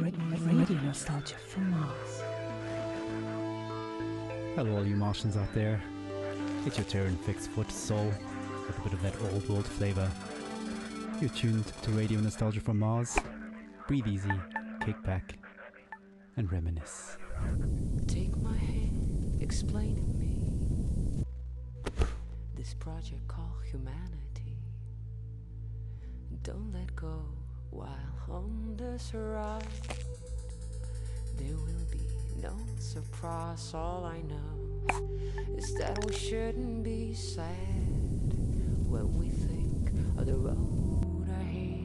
Radio nostalgia from Mars. Hello all you Martians out there. It's your turn, fixed foot soul, with a bit of that old world flavour. You're tuned to Radio Nostalgia from Mars. Breathe easy, kick back, and reminisce. Take my hand, explain to me this project called humanity. Don't let go while on this ride. There will be no surprise. All I know is that we shouldn't be sad when we think of the road ahead.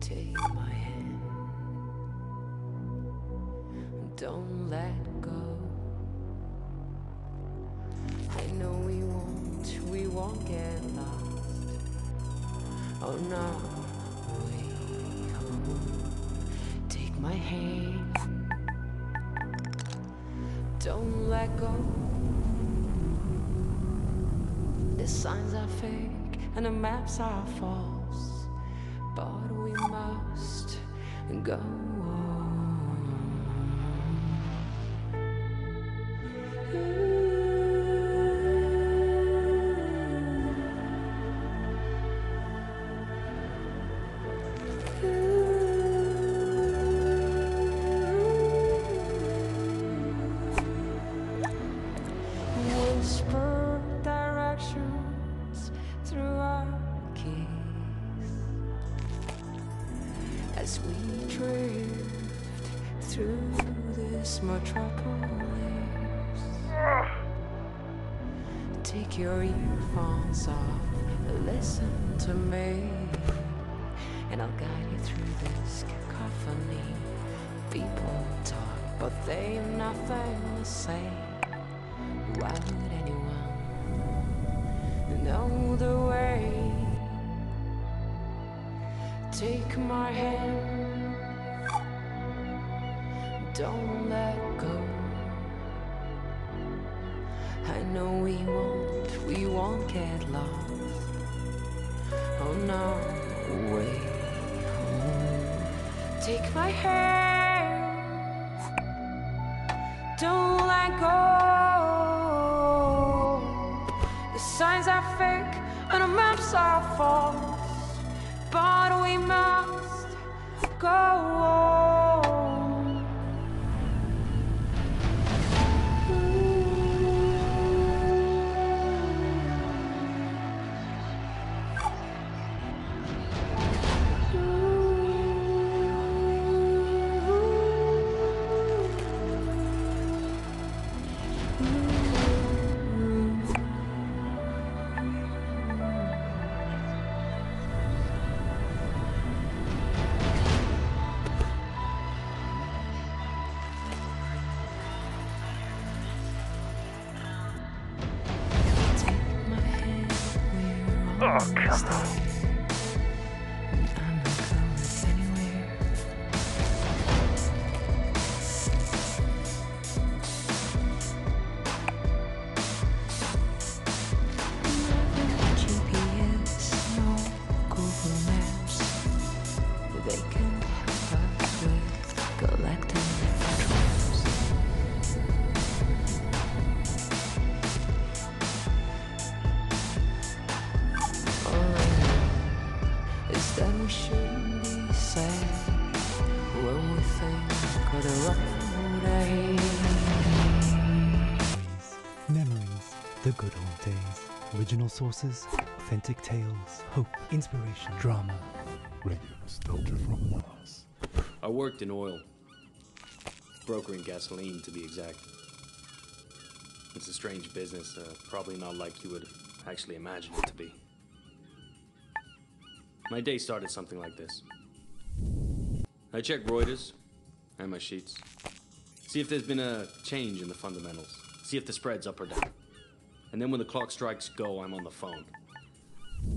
Take my hand, don't let go. I know we won't get lost. Oh no, way home. Take my hand, don't let go. The signs are fake and the maps are false, but we must go on. Whisper directions through our keys as we drift through this metropolis. Take your earphones off, listen to me, and I'll guide you through this cacophony. People talk, but they have nothing to say. Why would anyone know the way? Take my hand, don't let go. I know we won't get lost. Oh no, way home. Take my hand, don't let go. The signs are fake and the maps are false, but we must go on. Oh, come on. I'm not going anywhere. No GPS, no Google Maps. They can help us with collecting photographs. That we shouldn't be sad when we think of the road ahead. Memories, the good old days. Original sources, authentic tales, hope, inspiration, drama. Radio nostalgia from Mars. I worked in oil, brokering gasoline to be exact. It's a strange business, probably not like you would actually imagine it to be. My day started something like this. I check Reuters and my sheets. See if there's been a change in the fundamentals. See if the spread's up or down. And then when the clock strikes go, I'm on the phone.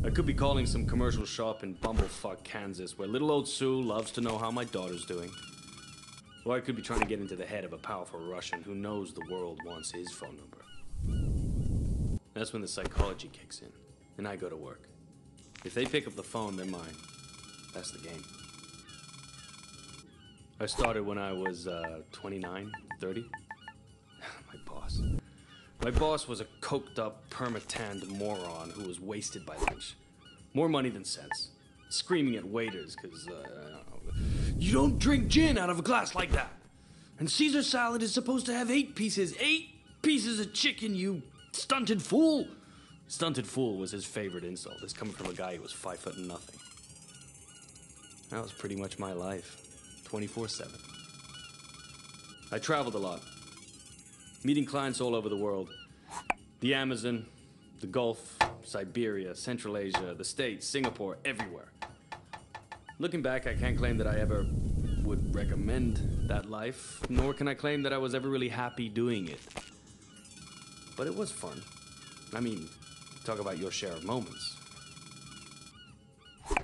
I could be calling some commercial shop in bumblefuck Kansas where little old Sue loves to know how my daughter's doing. Or I could be trying to get into the head of a powerful Russian who knows the world wants his phone number. That's when the psychology kicks in, and I go to work. If they pick up the phone, they're mine. That's the game. I started when I was 29, 30. My boss was a coked-up, perma-tanned moron who was wasted by lunch. More money than sense. Screaming at waiters because, you don't drink gin out of a glass like that. And Caesar salad is supposed to have 8 pieces. 8 pieces of chicken, you stunted fool. Stunted fool was his favorite insult. This coming from a guy who was 5 foot nothing. That was pretty much my life. 24/7. I traveled a lot. Meeting clients all over the world. The Amazon, the Gulf, Siberia, Central Asia, the States, Singapore, everywhere. Looking back, I can't claim that I ever would recommend that life, nor can I claim that I was ever really happy doing it. But it was fun. I mean, talk about your share of moments.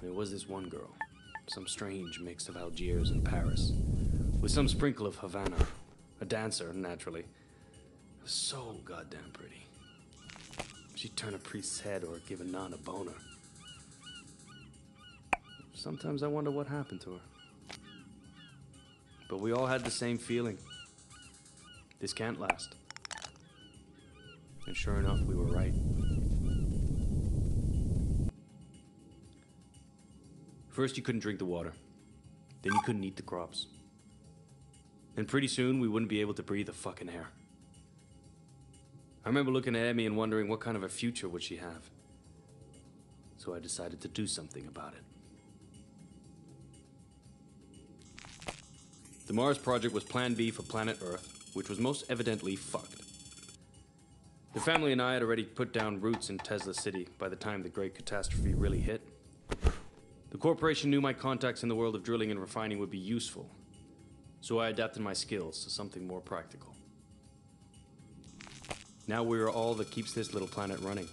There was this one girl, some strange mix of Algiers and Paris, with some sprinkle of Havana, a dancer, naturally. So goddamn pretty. She'd turn a priest's head or give a nun a boner. Sometimes I wonder what happened to her. But we all had the same feeling. This can't last. And sure enough, we were right. First, you couldn't drink the water. Then you couldn't eat the crops. And pretty soon, we wouldn't be able to breathe the fucking air. I remember looking at Emmy and wondering what kind of a future would she have. So I decided to do something about it. The Mars project was Plan B for planet Earth, which was most evidently fucked. The family and I had already put down roots in Tesla City by the time the Great Catastrophe really hit. The corporation knew my contacts in the world of drilling and refining would be useful, so I adapted my skills to something more practical. Now we are all that keeps this little planet running.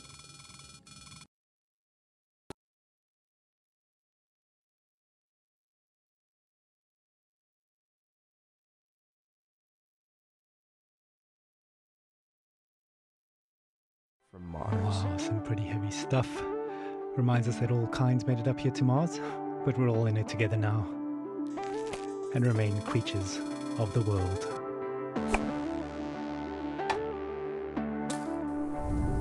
From Mars. Wow, some pretty heavy stuff. Reminds us that all kinds made it up here to Mars, but we're all in it together now, and remain creatures of the world.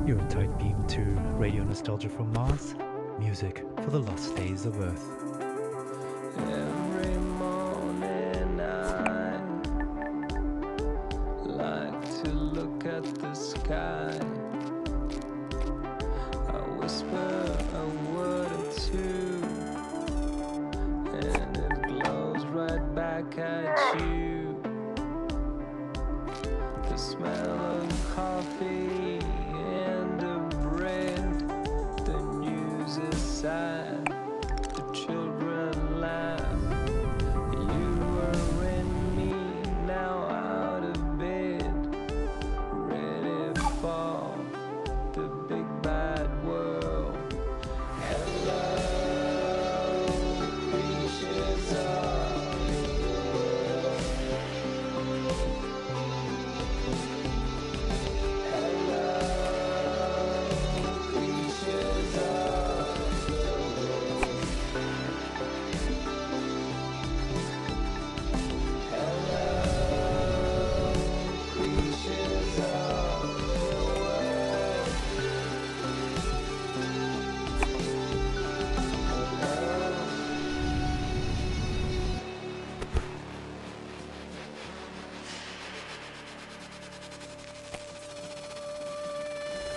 You're in tight beam to Radio Nostalgia from Mars, music for the lost days of Earth. Every morning I like to look at the sky. I whisper a word or two, and it glows right back at you. The smell of coffee and of bread, the news is sad, the children laugh. You were in me, now out of bed, ready for the big bad world. Hello, creatures of the world. Hello, creatures of the world. Hello, creatures of the world.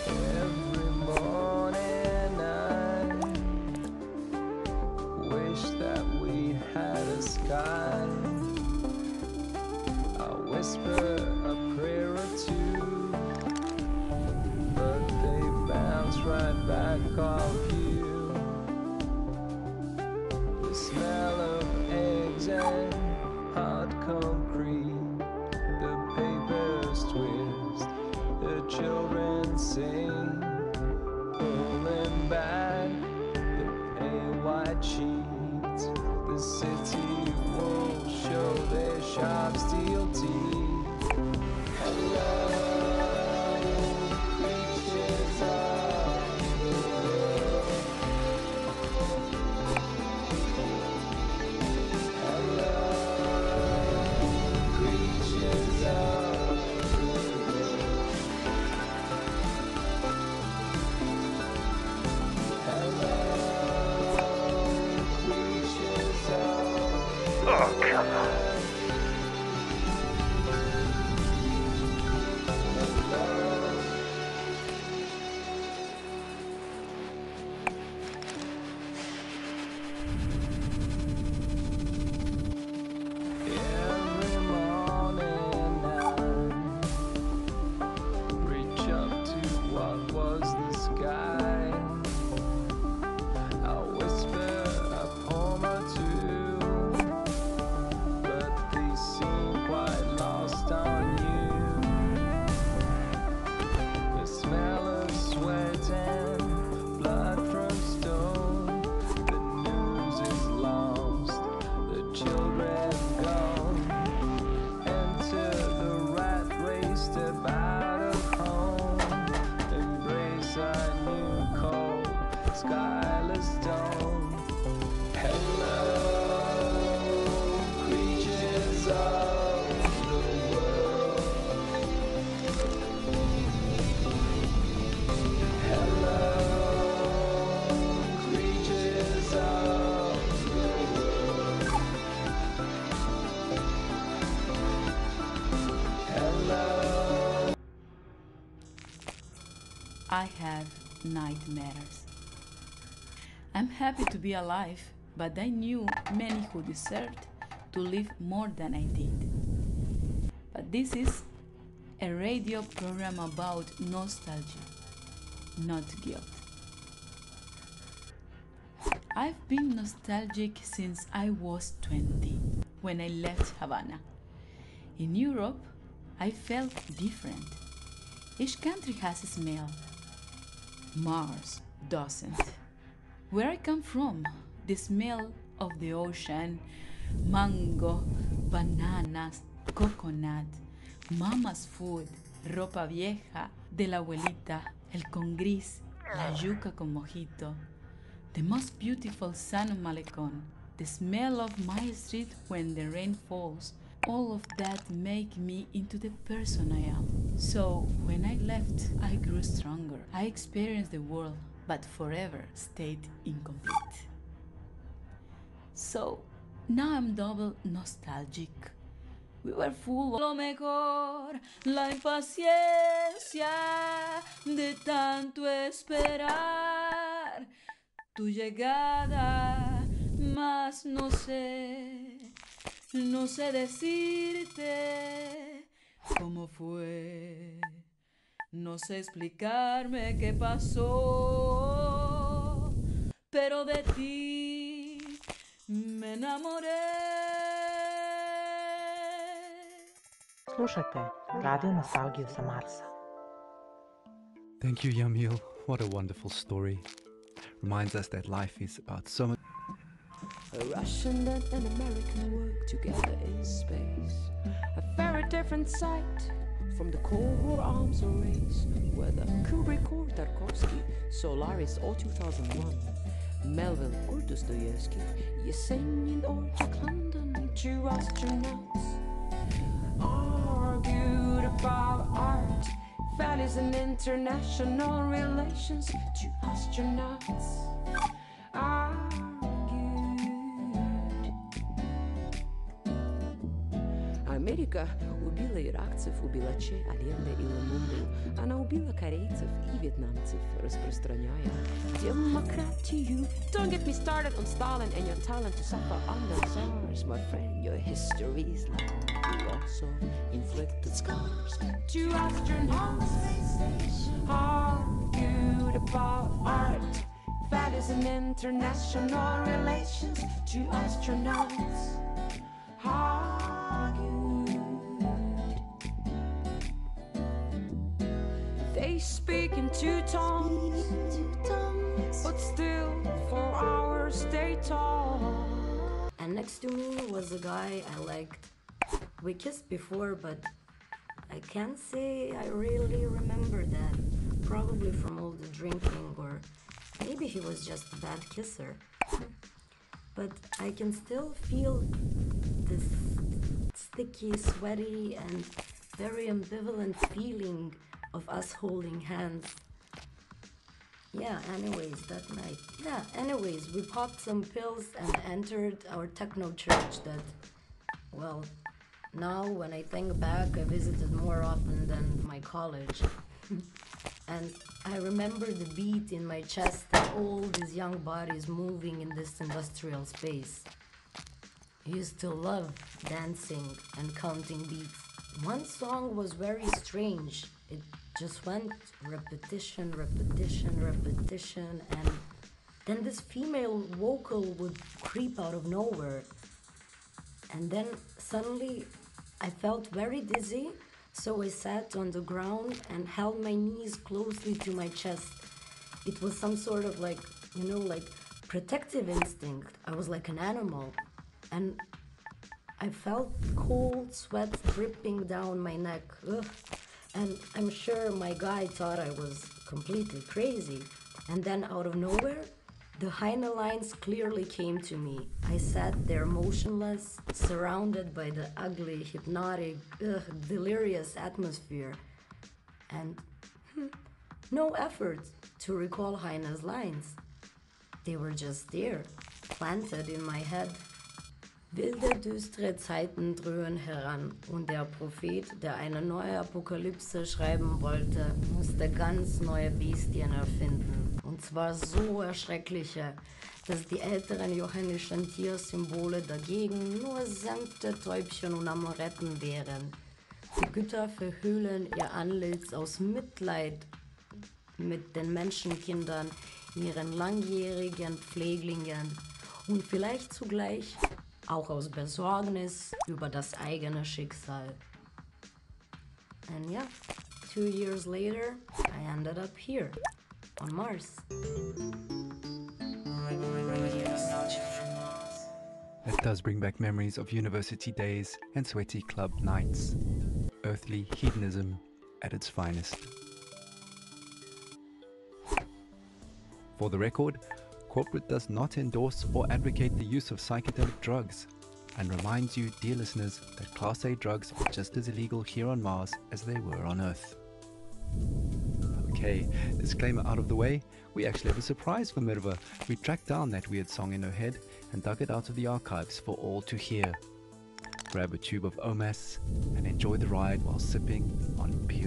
Every morning I wish that we had a sky. I whisper a prayer or two, but they bounce right back off you. The smell of eggs and hard concrete, the papers twist, the children sing, pulling back the pale white sheets. The city wolves show their sharp steel teeth. Hello, creatures of the world. Every morning I reach up to what was the sky. I whisper a poem or two, but they seem quite lost on you. The smell of sweat and blood from stone. The news is lost, the children gone. Enter the rat race, step out of home. Embrace our new cold, skyless dome. Hello, creatures of the world. Hello, creatures of the world. Hello. I have nightmares. I'm happy to be alive, but I knew many who deserved to live more than I did. But this is a radio program about nostalgia, not guilt. I've been nostalgic since I was 20, when I left Havana. In Europe, I felt different. Each country has a smell. Mars doesn't. Where I come from, the smell of the ocean, mango, bananas, coconut, mama's food, ropa vieja, de la abuelita, el con gris, la yuca con mojito, the most beautiful sun on Malecón, the smell of my street when the rain falls, all of that make me into the person I am. So when I left, I grew stronger. I experienced the world, but forever stayed incomplete. So now I'm double nostalgic. We were full of lo mejor, la impaciencia de tanto esperar tu llegada, mas no sé decirte cómo fue. No sé explicarme qué pasó, pero de ti me enamoré. Slušajte Radio Nostalgiju sa Marsa. Thank you, Yamil. What a wonderful story. Reminds us that life is about so much. A Russian and an American work together in space. A very different sight from the Cold War arms race. Whether Kubrick or Tarkovsky, Solaris or 2001, Melville or Dostoevsky, Yesenin or Jack London, two astronauts argued about art, values and international relations. Two astronauts argued. Америка убила иракцев, убила Че, Аленда и Ламумбу. Она убила корейцев и вьетнамцев, распространяя демократию. Don't get me started on Stalin and your talent to suffer under SARS. My friend, your history is long. You also inflicted scars. Two astronauts argued about art, values and international relations. Two astronauts argued. They speak in two tongues, but still for hours they talk. And next to me was a guy I liked. We kissed before, but I can't say I really remember that. Probably from all the drinking, or maybe he was just a bad kisser. But I can still feel this sticky, sweaty, and very ambivalent feeling of us holding hands. Yeah, anyways, that night. Yeah, anyways, we popped some pills and entered our techno church that Well, now when I think back, I visited more often than my college. And I remember the beat in my chest and all these young bodies moving in this industrial space. I used to love dancing and counting beats. One song was very strange. It just went repetition, repetition, repetition, and then this female vocal would creep out of nowhere. And then suddenly I felt very dizzy, so I sat on the ground and held my knees closely to my chest. It was some sort of like protective instinct. I was like an animal. And I felt cold sweat dripping down my neck. Ugh. And I'm sure my guy thought I was completely crazy. And then out of nowhere, the Heine lines clearly came to me. I sat there motionless, surrounded by the ugly, hypnotic, delirious atmosphere. And no effort to recall Heine's lines. They were just there, planted in my head. Wilde, düstere Zeiten dröhen heran und der Prophet, der eine neue Apokalypse schreiben wollte, musste ganz neue Bestien erfinden. Und zwar so erschreckliche, dass die älteren johannischen Tiersymbole dagegen nur sanfte Täubchen und Amoretten wären. Die Götter verhüllen ihr Antlitz aus Mitleid mit den Menschenkindern, ihren langjährigen Pfleglingen und vielleicht zugleich auch aus Besorgnis über das eigene Schicksal. And yeah, 2 years later, I ended up here, on Mars. That does bring back memories of university days and sweaty club nights. Earthly hedonism at its finest. For the record, corporate does not endorse or advocate the use of psychedelic drugs, and reminds you, dear listeners, that Class A drugs are just as illegal here on Mars as they were on Earth. Okay, disclaimer out of the way, we actually have a surprise for Mirva. We tracked down that weird song in her head and dug it out of the archives for all to hear. Grab a tube of OMAS and enjoy the ride while sipping on pure